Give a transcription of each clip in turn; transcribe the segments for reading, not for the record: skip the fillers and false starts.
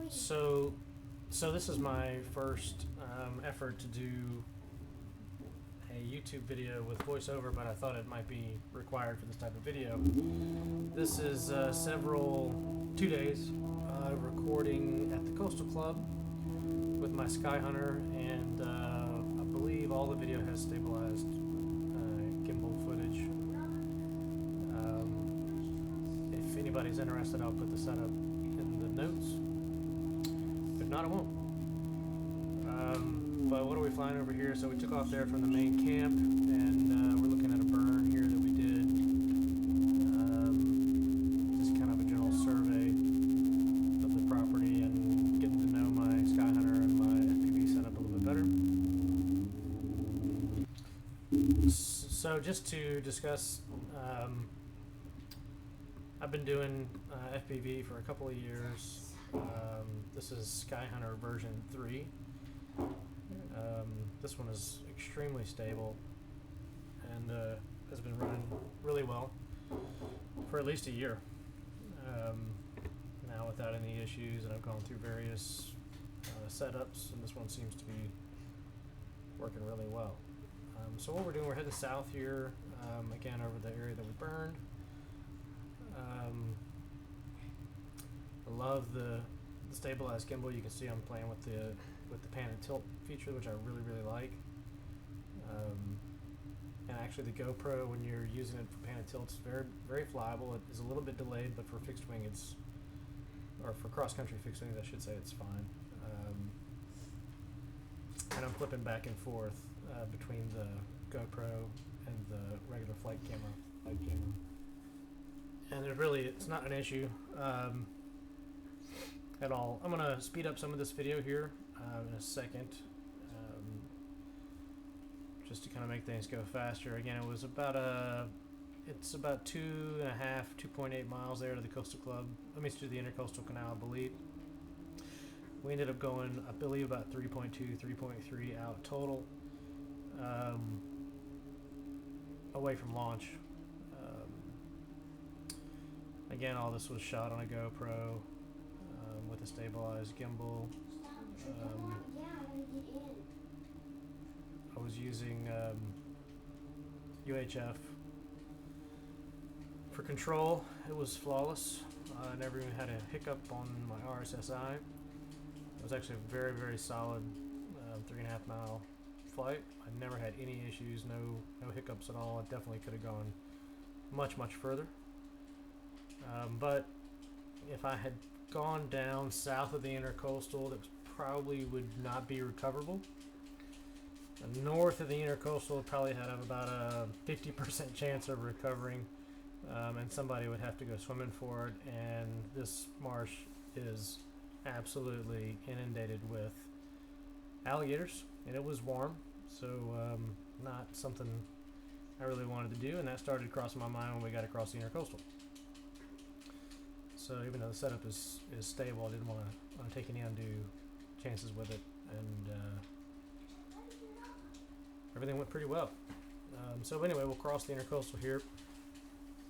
So this is my first effort to do a YouTube video with voiceover, but I thought it might be required for this type of video. This is 2 days recording at the Coastal Club with my Skyhunter, and I believe all the video has stabilized gimbal footage. If anybody's interested, I'll put the setup in the notes. If not, I won't. But what are we flying over here? So we took off there from the main camp, and we're looking at a burn here that we did. Just kind of a general survey of the property and getting to know my Skyhunter and my FPV setup a little bit better. So just to discuss, I've been doing FPV for a couple of years. This is Skyhunter version 3. This one is extremely stable and has been running really well for at least a year now without any issues, and I've gone through various setups, and this one seems to be working really well. So what we're doing, we're heading south here, again over the area that we burned. I love the stabilized gimbal. You can see I'm playing with the pan and tilt feature, which I really like. And actually the GoPro, when you're using it for pan and tilt, it's very flyable. It is a little bit delayed, but for fixed wing or for cross-country fixed wing, I should say, it's fine. And I'm flipping back and forth between the GoPro and the regular flight camera. And it's not an issue at all. I'm gonna speed up some of this video here in a second, just to kind of make things go faster. Again, it was it's about 2.8 miles there to the Coastal Club. Let me do the Intercoastal Canal, I believe. We ended up going, I believe, about 3.2, 3.3 out total, away from launch. Again, all this was shot on a GoPro with a stabilized gimbal. I was using UHF for control. It was flawless. I never even had a hiccup on my RSSI. It was actually a very solid 3.5 mile flight. I never had any issues, no hiccups at all. It definitely could have gone much further. But if I had gone down south of the Intercoastal, that probably would not be recoverable. North of the Intercoastal, it probably had about a 50% chance of recovering, and somebody would have to go swimming for it. And this marsh is absolutely inundated with alligators, and it was warm, so not something I really wanted to do, and that started crossing my mind when we got across the Intercoastal. So even though the setup is stable, I didn't want to take any undue chances with it, and everything went pretty well. So anyway, we'll cross the Intercoastal here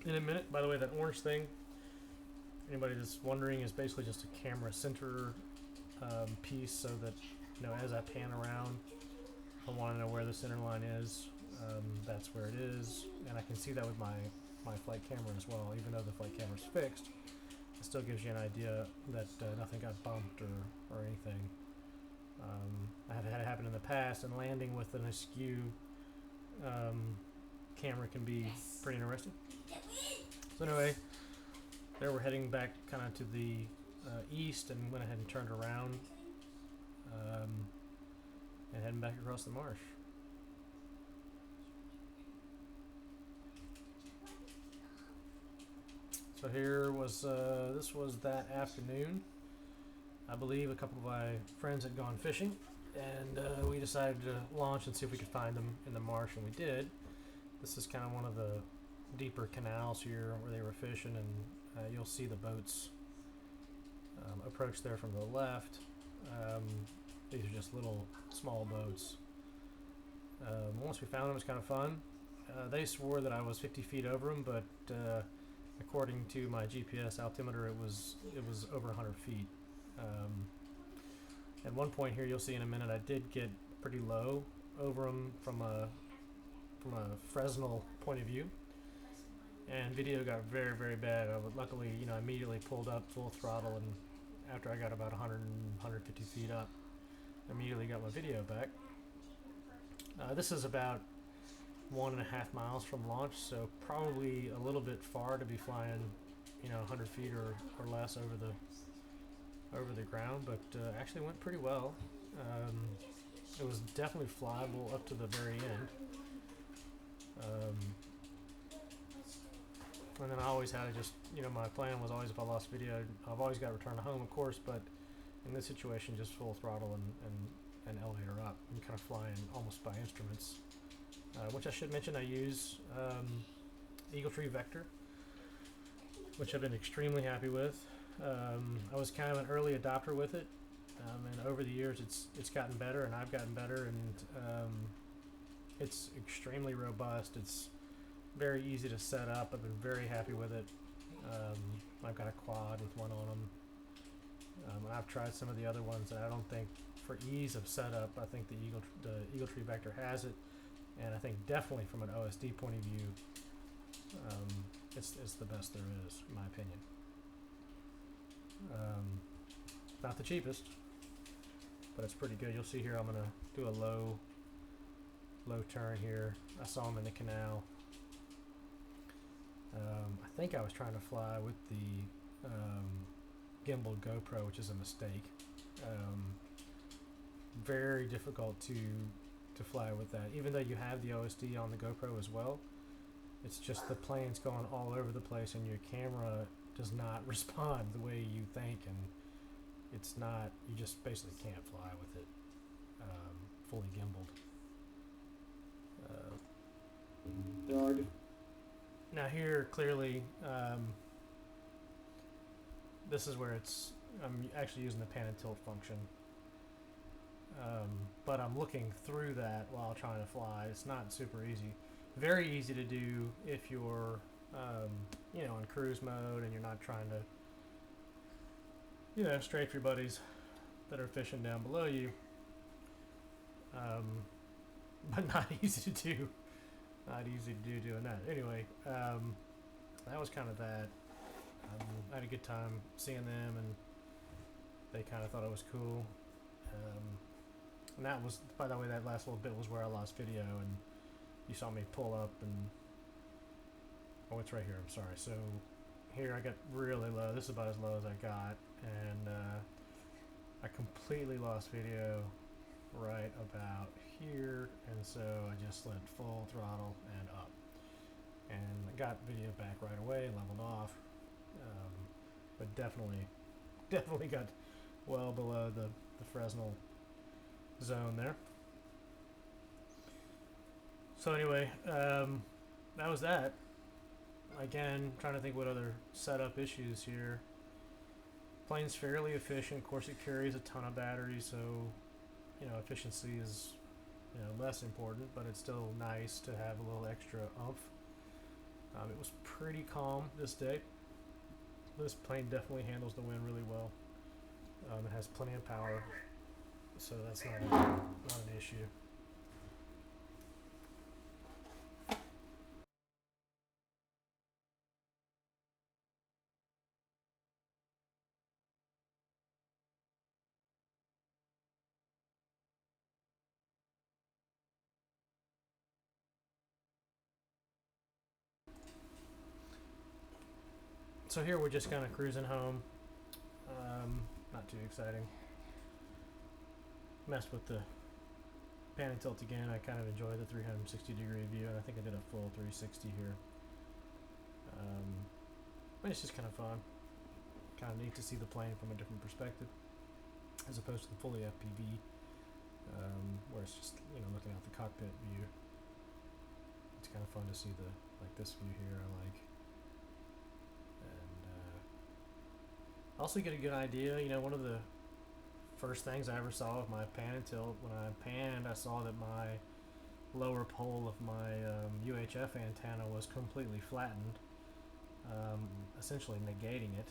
in a minute. By the way, that orange thing, anybody that's wondering, is basically just a camera center piece, so that, as I pan around, I want to know where the center line is. That's where it is, and I can see that with my flight camera as well. Even though the flight camera's fixed, it still gives you an idea that nothing got bumped or anything. I have had it happen in the past, and landing with an askew camera can be pretty interesting. So anyway, there we're heading back kind of to the east, and went ahead and turned around and heading back across the marsh. So here was this was that afternoon. I believe a couple of my friends had gone fishing, and we decided to launch and see if we could find them in the marsh, and we did. This is kind of one of the deeper canals here where they were fishing, and you'll see the boats approach there from the left. These are just little small boats. Once we found them, it was kind of fun. They swore that I was 50 feet over them, but according to my GPS altimeter, it was over 100 feet. At one point here, you'll see in a minute, I did get pretty low over them from a Fresnel point of view, and video got very, very bad. Luckily, you know, I immediately pulled up full throttle, and after I got about 100, 150 feet up, I immediately got my video back. This is about 1.5 miles from launch, so probably a little bit far to be flying, you know, 100 feet or less over the ground, but actually went pretty well. It was definitely flyable up to the very end. And then I always had to just, you know, my plan was always if I lost video, I've always got to return to home, of course, but in this situation, just full throttle and elevator up and kind of flying almost by instruments. Which I should mention, I use Eagle Tree Vector, which I've been extremely happy with. I was kind of an early adopter with it, and over the years it's gotten better, and I've gotten better, and it's extremely robust. It's very easy to set up. I've been very happy with it. I've got a quad with one on them. I've tried some of the other ones, and I don't think, for ease of setup, I think the Eagle Tree Vector has it, and I think definitely from an OSD point of view, it's the best there is, in my opinion. Not the cheapest, but it's pretty good. You'll see here I'm gonna do a low turn here. I saw him in the canal. I think I was trying to fly with the gimbal GoPro, which is a mistake. Very difficult to fly with that, even though you have the OSD on the GoPro as well. It's just the plane's going all over the place, and your camera does not respond the way you think, and it's not. You just basically can't fly with it fully gimbaled. There are now here clearly. This is where I'm actually using the pan and tilt function. But I'm looking through that while trying to fly. It's not super easy. Very easy to do if you're, you know, in cruise mode and you're not trying to, you know, strafe your buddies that are fishing down below you. But not easy to do. Not easy to do doing that. Anyway, that was kind of that. I had a good time seeing them, and they kind of thought it was cool. And that was, by the way, that last little bit was where I lost video, and you saw me pull up and, oh, it's right here, I'm sorry. So here I got really low. This is about as low as I got, and I completely lost video right about here, and so I just let full throttle and up, and I got video back right away, leveled off, but definitely got well below the Fresnel zone there. So anyway, that was that. Again, trying to think what other setup issues here. Plane's fairly efficient. Of course, it carries a ton of batteries, so you know, efficiency is, you know, less important, but it's still nice to have a little extra oomph. It was pretty calm this day. This plane definitely handles the wind really well. It has plenty of power, so that's not an issue. So here we're just kind of cruising home. Not too exciting. Messed with the pan and tilt again. I kind of enjoy the 360-degree view, and I think I did a full 360 here. But it's just kind of fun. Kind of neat to see the plane from a different perspective, as opposed to the fully FPV, where it's just, you know, looking out the cockpit view. It's kind of fun to see like this view here. I like. Also get a good idea. You know, one of the first things I ever saw with my pan and tilt, when I panned, I saw that my lower pole of my UHF antenna was completely flattened, essentially negating it.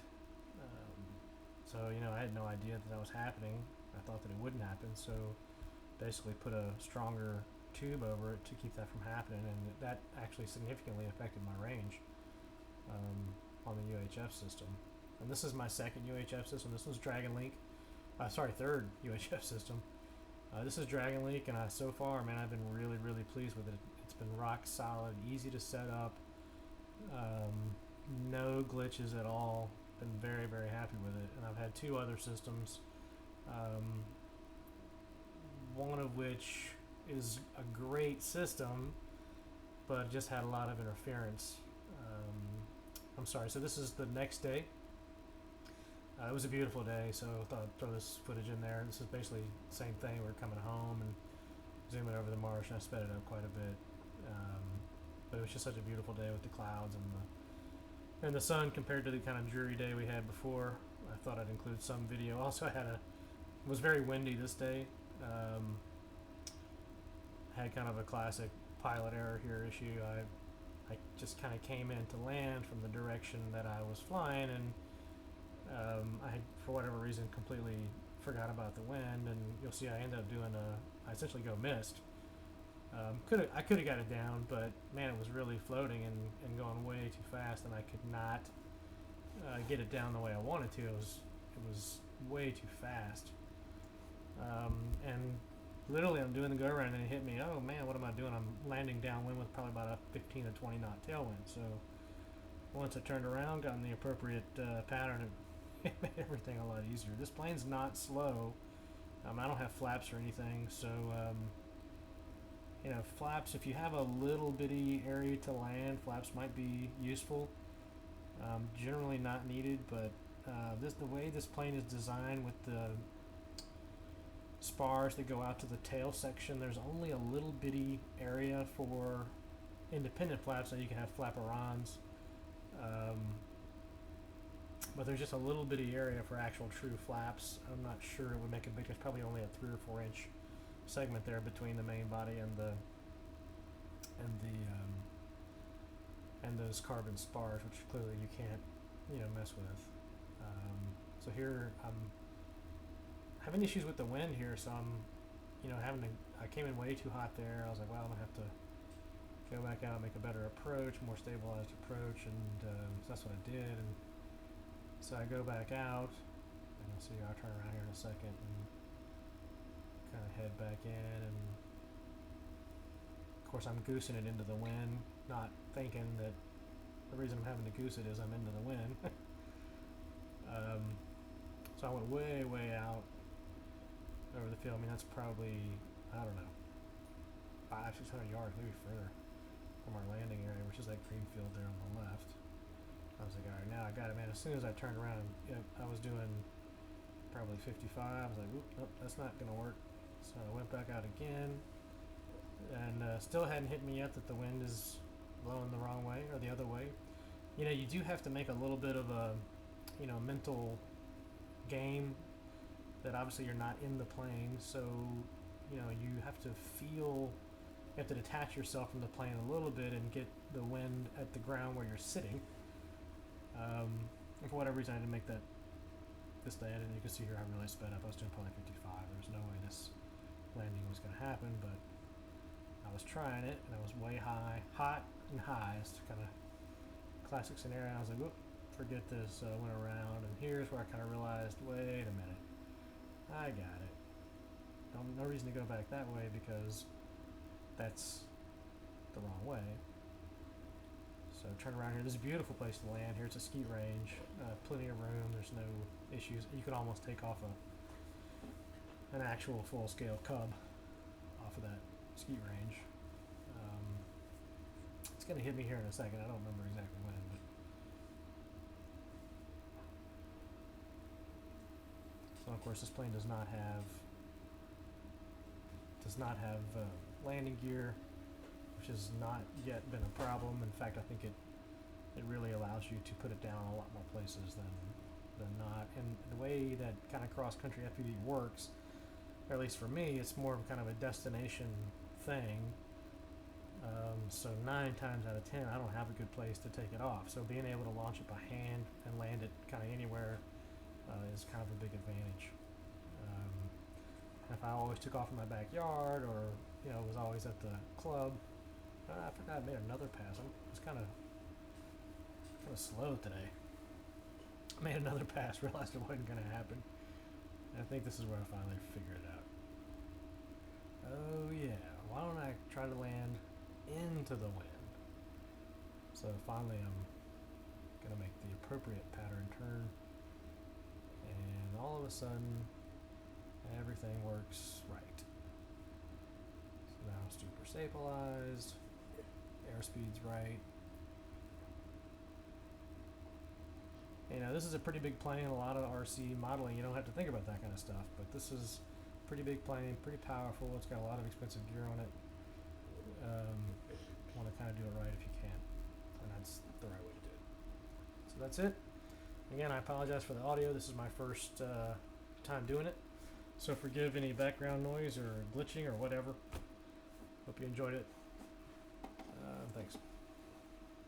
So, you know, I had no idea that was happening. I thought that it wouldn't happen, so basically put a stronger tube over it to keep that from happening, and that actually significantly affected my range on the UHF system. And this is my second UHF system. This was Dragon Link. Third UHF system. This is Dragon Link, and so far, man, I've been really, really pleased with it. It's been rock solid, easy to set up, no glitches at all. Been very, very happy with it. And I've had two other systems, one of which is a great system, but just had a lot of interference. I'm sorry, so this is the next day. It was a beautiful day, so I thought I'd throw this footage in there. This is basically the same thing. We're coming home and zooming over the marsh, and I sped it up quite a bit. But it was just such a beautiful day with the clouds and the sun compared to the kind of dreary day we had before. I thought I'd include some video. Also, it was very windy this day. Had kind of a classic pilot error here issue. I just kind of came in to land from the direction that I was flying, and I had, for whatever reason, completely forgot about the wind, and you'll see I ended up doing I essentially go missed. I could have got it down, but man, it was really floating and going way too fast, and I could not get it down the way I wanted to. It was way too fast, and literally I'm doing the go around and it hit me. Oh man, what am I doing? I'm landing downwind with probably about a 15 to 20 knot tailwind. So once I turned around, got in the appropriate pattern, it made everything a lot easier. This plane's not slow. I don't have flaps or anything, so flaps, if you have a little bitty area to land, flaps might be useful. Generally not needed, but the way this plane is designed with the spars that go out to the tail section, there's only a little bitty area for independent flaps, so you can have flaperons. But there's just a little bitty area for actual true flaps. I'm not sure it would make a big. There's probably only a 3 or 4 inch segment there between the main body and those carbon spars, which clearly you can't mess with. So here I'm having issues with the wind here, so I'm I came in way too hot there. I was like, well, I'm gonna have to go back out, make a better approach, more stabilized approach, and so that's what I did. And so I go back out, and you'll see I'll turn around here in a second and kind of head back in, and of course I'm goosing it into the wind, not thinking that the reason I'm having to goose it is I'm into the wind. So I went way out over the field. I mean, that's probably, I don't know, 500-600 yards, maybe further from our landing area, which is that green field there on the left. I was like, all right, now I got it, man. As soon as I turned around, I was doing probably 55. I was like, oop, nope, that's not going to work. So I went back out again, and still hadn't hit me yet that the wind is blowing the wrong way or the other way. You do have to make a little bit of a, mental game that obviously you're not in the plane, so you have to feel, you have to detach yourself from the plane a little bit and get the wind at the ground where you're sitting. And for whatever reason I didn't make this land, and you can see here I really sped up. I was doing probably 55. There was no way this landing was going to happen, but I was trying it, and I was way high, hot and high. It's kind of classic scenario. I was like, whoop, forget this. So I went around, and here's where I kind of realized, wait a minute, I got it. No reason to go back that way because that's the wrong way. So turn around here. This is a beautiful place to land here. It's a skeet range, plenty of room. There's no issues. You could almost take off an actual full-scale Cub off of that skeet range. It's going to hit me here in a second. I don't remember exactly when, but so of course this plane does not have landing gear, which has not yet been a problem. In fact, I think it really allows you to put it down a lot more places than not. And the way that kind of cross-country FPV works, or at least for me, it's more of kind of a destination thing. So 9 times out of 10, I don't have a good place to take it off. So being able to launch it by hand and land it kind of anywhere is kind of a big advantage. I always took off in my backyard, or was always at the club. I forgot I made another pass. I was kind of slow today. I made another pass, realized it wasn't going to happen. And I think this is where I finally figured it out. Oh yeah, why don't I try to land into the wind? So finally I'm going to make the appropriate pattern turn. And all of a sudden, everything works right. So now I'm super stabilized, airspeed's right. This is a pretty big plane. A lot of RC modeling, you don't have to think about that kind of stuff, but this is a pretty big plane, pretty powerful. It's got a lot of expensive gear on it. Want to kind of do it right if you can, and that's the right way to do it. So that's it. Again, I apologize for the audio. This is my first time doing it, so forgive any background noise or glitching or whatever. Hope you enjoyed it.